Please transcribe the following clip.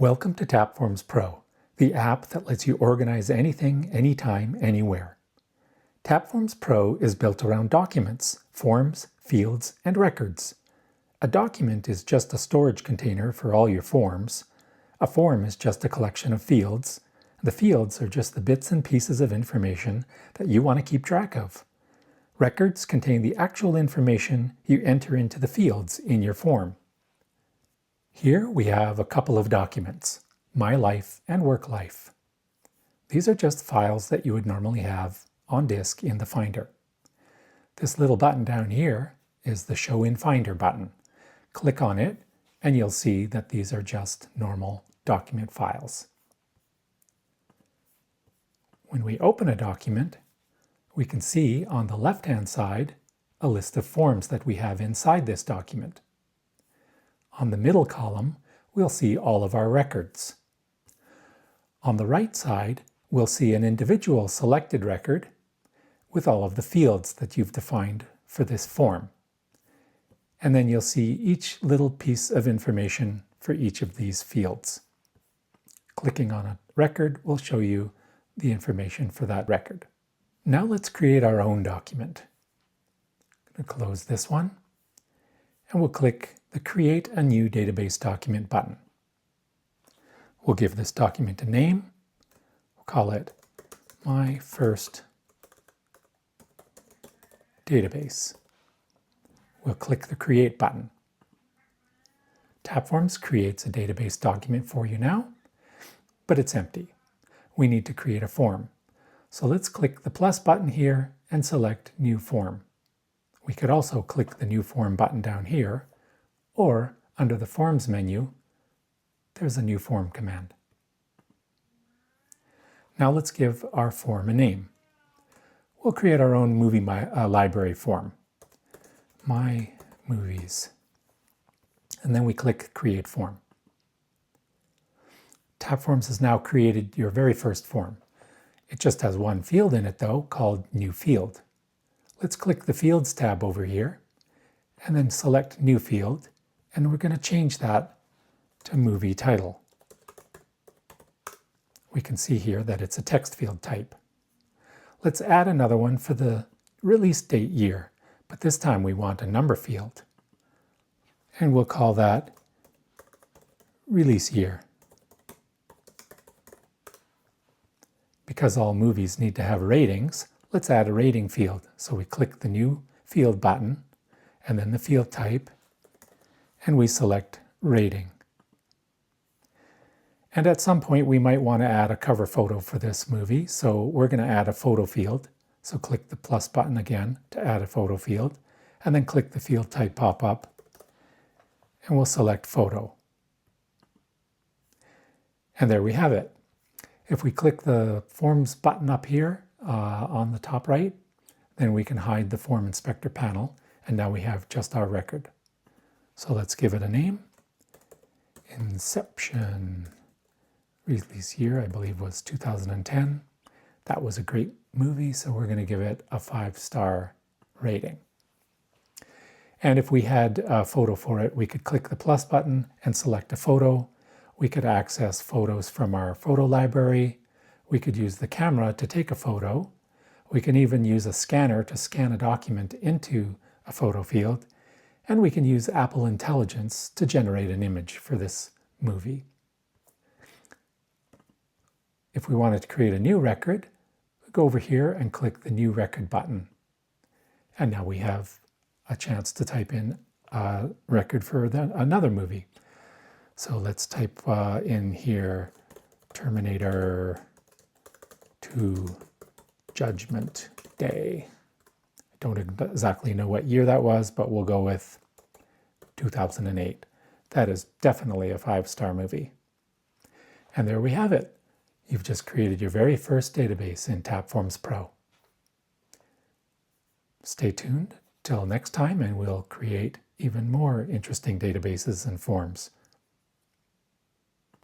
Welcome to Tapforms Pro, the app that lets you organize anything, anytime, anywhere. Tapforms Pro is built around documents, forms, fields, and records. A document is just a storage container for all your forms. A form is just a collection of fields. The fields are just the bits and pieces of information that you want to keep track of. Records contain the actual information you enter into the fields in your form. Here we have a couple of documents, My Life and Work Life. These are just files that you would normally have on disk in the Finder. This little button down here is the Show in Finder button. Click on it and you'll see that these are just normal document files. When we open a document, we can see on the left-hand side a list of forms that we have inside this document. On the middle column, we'll see all of our records. On the right side, we'll see an individual selected record with all of the fields that you've defined for this form. And then you'll see each little piece of information for each of these fields. Clicking on a record will show you the information for that record. Now let's create our own document. I'm going to close this one, and we'll click the Create a New Database Document button. We'll give this document a name. We'll call it My First Database. We'll click the Create button. Tapforms creates a database document for you now, but it's empty. We need to create a form. So let's click the plus button here and select New Form. We could also click the New Form button down here, or under the Forms menu, there's a New Form command. Now let's give our form a name. We'll create our own movie library form. My Movies. And then we click Create Form. Tapforms has now created your very first form. It just has one field in it though, called New Field. Let's click the Fields tab over here, and then select New Field, and we're going to change that to Movie Title. We can see here that it's a text field type. Let's add another one for the release date year, but this time we want a number field. And we'll call that Release Year. Because all movies need to have ratings, let's add a rating field. So we click the New Field button, and then the field type, and we select Rating. And at some point we might want to add a cover photo for this movie, so we're going to add a photo field. So click the plus button again to add a photo field, and then click the field type pop-up, and we'll select Photo. And there we have it. If we click the Forms button up here on the top right, then we can hide the Form Inspector panel, and now we have just our record. So let's give it a name. Inception. Release year, I believe, was 2010. That was a great movie, so we're going to give it a 5-star rating. And if we had a photo for it, we could click the plus button and select a photo. We could access photos from our photo library. We could use the camera to take a photo. We can even use a scanner to scan a document into a photo field. And we can use Apple Intelligence to generate an image for this movie. If we wanted to create a new record, we go over here and click the New Record button. And now we have a chance to type in a record for another movie. So let's type in here, Terminator 2 Judgment Day. I don't exactly know what year that was, but we'll go with 2008. That is definitely a 5-star movie. And there we have it. You've just created your very first database in Tapforms Pro. Stay tuned till next time, and we'll create even more interesting databases and forms.